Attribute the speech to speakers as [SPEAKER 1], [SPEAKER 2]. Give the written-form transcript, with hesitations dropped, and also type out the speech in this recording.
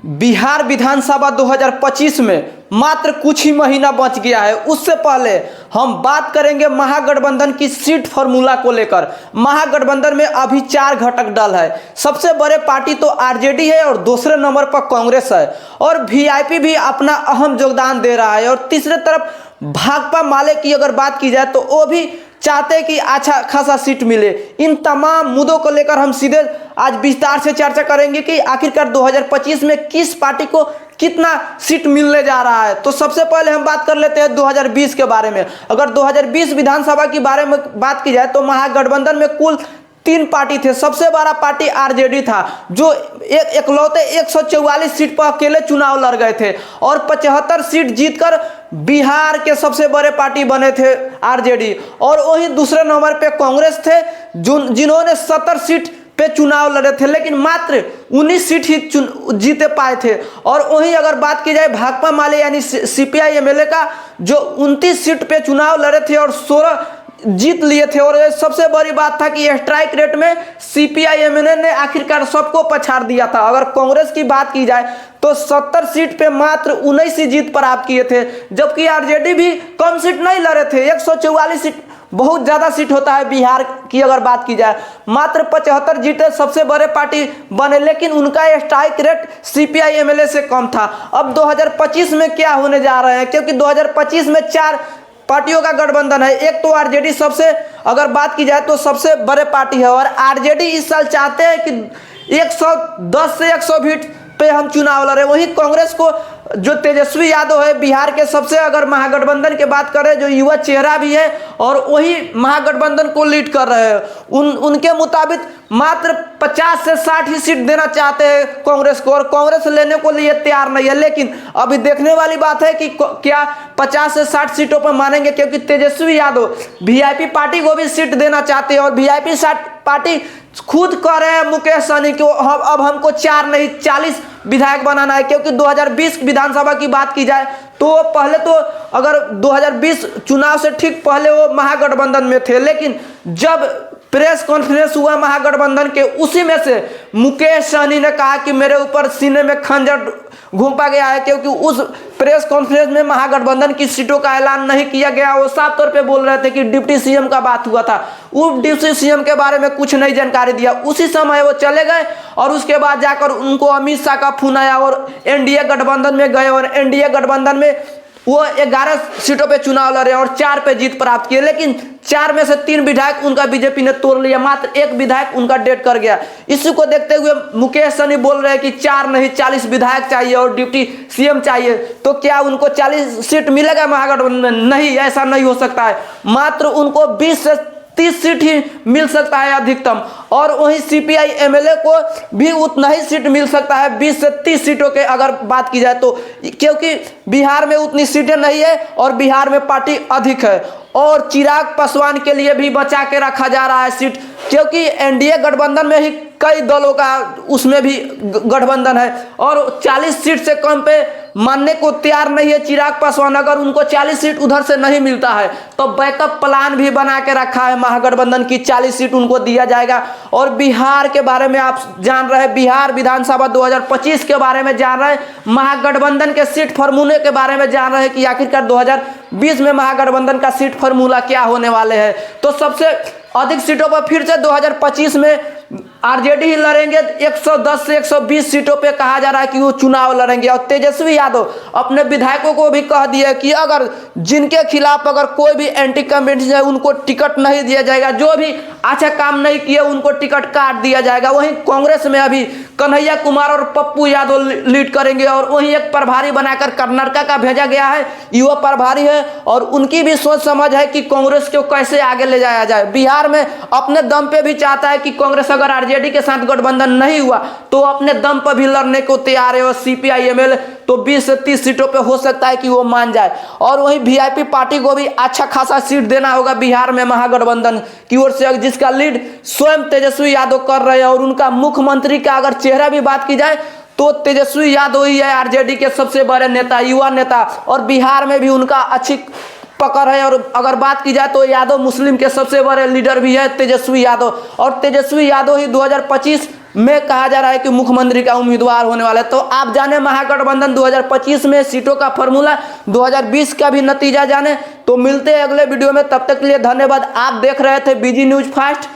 [SPEAKER 1] बिहार विधानसभा 2025 में मात्र कुछ ही महीना बच गया है। उससे पहले हम बात करेंगे महागठबंधन की सीट फॉर्मूला को लेकर। महागठबंधन में अभी 4 घटक दल है। सबसे बड़े पार्टी तो आरजेडी है और दूसरे नंबर पर कांग्रेस है और वीआईपी भी अपना अहम योगदान दे रहा है। और तीसरे तरफ भाकपा माले की अगर बात की जाए तो वो भी चाहते हैं कि अच्छा खासा सीट मिले। इन तमाम मुद्दों को लेकर हम सीधे आज विस्तार से चर्चा करेंगे कि आखिरकार 2025 में किस पार्टी को कितना सीट मिलने जा रहा है। तो सबसे पहले हम बात कर लेते हैं 2020 के बारे में। अगर 2020 विधानसभा के बारे में बात की जाए तो महागठबंधन में कुल 3 पार्टी थे। सबसे बड़ा पार्टी आरजेडी था जो एकलौते 144 सीट पर अकेले चुनाव लड़ गए थे और 75 सीट जीतकर बिहार के सबसे बड़े पार्टी बने थे आरजेडी। और वहीं दूसरे नंबर पे कांग्रेस थे जिन्होंने 70 सीट पे चुनाव लड़े थे लेकिन मात्र 19 सीट ही जीते पाए थे। और वहीं अगर बात की जाए भाकपा माले यानी सीपीआई एमएलए का जो 29 सीट पे चुनाव लड़े थे और 16 जीत लिए थे। और सबसे बड़ी बात था कि स्ट्राइक रेट में सीपीआई एमएलए ने आखिरकार सबको पछाड़ दिया था। अगर कांग्रेस की बात की जाए तो 70 सीट पे मात्र 19 ही जीत प्राप्त किए थे, जबकि आरजेडी भी कम सीट नहीं लड़े थे। 144 सीट बहुत ज्यादा सीट होता है बिहार की अगर बात की जाए। मात्र 75 जीते सबसे बड़े पार्टी बने लेकिन उनका स्ट्राइक रेट सीपीआई एमएलए से कम था। अब 2025 में क्या होने जा रहे हैं, क्योंकि 2025 में 4 पार्टियों का गठबंधन है। एक तो आरजेडी सबसे अगर बात की जाए तो सबसे बड़े पार्टी है और आरजेडी इस साल चाहते हैं कि 110 से 120 पे हम चुनाव लड़े। वहीं कांग्रेस को जो तेजस्वी यादव है बिहार के सबसे अगर महागठबंधन की बात करें जो युवा चेहरा भी है और वही महागठबंधन को लीड कर रहे हैं। उनके मुताबिक मात्र 50 से 60 ही सीट देना चाहते हैं कांग्रेस को और कांग्रेस लेने को लिए तैयार नहीं है। लेकिन अभी देखने वाली बात है कि क्या 50 से 60 सीटों पर मानेंगे, क्योंकि तेजस्वी यादव वीआईपी पार्टी को भी सीट देना चाहते हैं और वीआईपी पार्टी खुद कह रहे हैं मुकेश सहनी को अब हमको 4 नहीं 40 विधायक बनाना है। क्योंकि 2020 विधानसभा की बात की जाए तो पहले तो अगर 2020 चुनाव से ठीक पहले वो महागठबंधन में थे, लेकिन जब प्रेस कॉन्फ्रेंस हुआ महागठबंधन के उसी में से मुकेश सहनी ने कहा कि मेरे ऊपर सीने में खंजर घोंपा गया है, क्योंकि उस प्रेस कॉन्फ्रेंस में महागठबंधन की सीटों का ऐलान नहीं किया गया। वो साफ तौर पे बोल रहे थे कि डिप्टी सीएम का बात हुआ था, वो डिप्टी सीएम के बारे में कुछ नहीं जानकारी दिया। उसी समय वो चले गए और उसके बाद जाकर उनको अमित शाह का फोन आया और एनडीए गठबंधन में गए और एनडीए गठबंधन में वो 11 सीटों पे चुनाव लड़े और 4 पे जीत प्राप्त किए। लेकिन 4 में से 3 विधायक उनका बीजेपी ने तोड़ लिया, मात्र 1 विधायक उनका डेड कर गया। इसी को देखते हुए मुकेश सहनी बोल रहे हैं कि 4 नहीं 40 विधायक चाहिए और डिप्टी सीएम चाहिए। तो क्या उनको 40 सीट मिलेगा महागठबंधन में? नहीं, ऐसा नहीं हो सकता है। मात्र उनको 20 से 30 सीट ही मिल सकता है अधिकतम। और वहीं सीपीआई एमएलए को भी उतना ही सीट मिल सकता है 20 से 30 सीटों के अगर बात की जाए तो, क्योंकि बिहार में उतनी सीटें नहीं है और बिहार में पार्टी अधिक है। और चिराग पासवान के लिए भी बचा के रखा जा रहा है सीट, क्योंकि एनडीए गठबंधन में ही कई दलों का उसमें भी गठबंधन है और 40 सीट से कम पे मानने को तैयार नहीं है चिराग पासवान। अगर उनको 40 सीट उधर से नहीं मिलता है तो बैकअप प्लान भी बना के रखा है महागठबंधन की, 40 सीट उनको दिया जाएगा। और बिहार के बारे में आप जान रहे हैं, बिहार विधानसभा 2025 के बारे में जान रहे हैं, महागठबंधन के सीट फॉर्मूले के बारे में जान रहे हैं कि आखिरकार 2020 में महागठबंधन का सीट फॉर्मूला क्या होने वाले हैं। तो सबसे अधिक सीटों पर फिर से 2025 में आरजेडी ही लड़ेंगे। 110 से 120 सीटों पे कहा जा रहा है कि वो चुनाव लड़ेंगे। और तेजस्वी यादव अपने विधायकों को भी कह दिया कि अगर जिनके खिलाफ अगर कोई भी एंटी कमेंट्स है उनको टिकट नहीं दिया जाएगा, जो भी अच्छा काम नहीं किए उनको टिकट काट दिया जाएगा। वहीं कांग्रेस में अभी कन्हैया कुमार और पप्पू यादव लीड करेंगे और वहीं एक प्रभारी बनाकर कर्नाटक का भेजा गया है, युवा प्रभारी है और उनकी भी सोच समझ है कि कांग्रेस को कैसे आगे ले जाया जाए। बिहार में अपने दम पे भी चाहता है कि कांग्रेस अगर आरजेडी के साथ गठबंधन नहीं हुआ तो अपने दम पर भी लड़ने को तैयार है और सीपीआई एमएल तो 20 से 30 सीटों पे हो सकता है कि वो मान जाए। और वहीं वीआईपी पार्टी को भी अच्छा खासा सीट देना होगा बिहार में महागठबंधन की ओर से, जिसका लीड स्वयं तेजस्वी यादव कर रहे हैं। और उनका मुख्यमंत्री का अगर चेहरा भी बात की जाए तो तेजस्वी यादव ही है आरजेडी के सबसे बड़े नेता, युवा नेता, और बिहार में भी उनका अच्छी पकड़ है। और अगर बात की जाए तो यादव मुस्लिम के सबसे बड़े लीडर भी है तेजस्वी यादव, और तेजस्वी यादव ही 2025 में कहा जा रहा है कि मुख्यमंत्री का उम्मीदवार होने वाला है। तो आप जाने महागठबंधन 2025 में सीटों का फॉर्मूला, 2020 का भी नतीजा जाने। तो मिलते हैं अगले वीडियो में, तब तक के लिए धन्यवाद। आप देख रहे थे बीजी न्यूज फास्ट।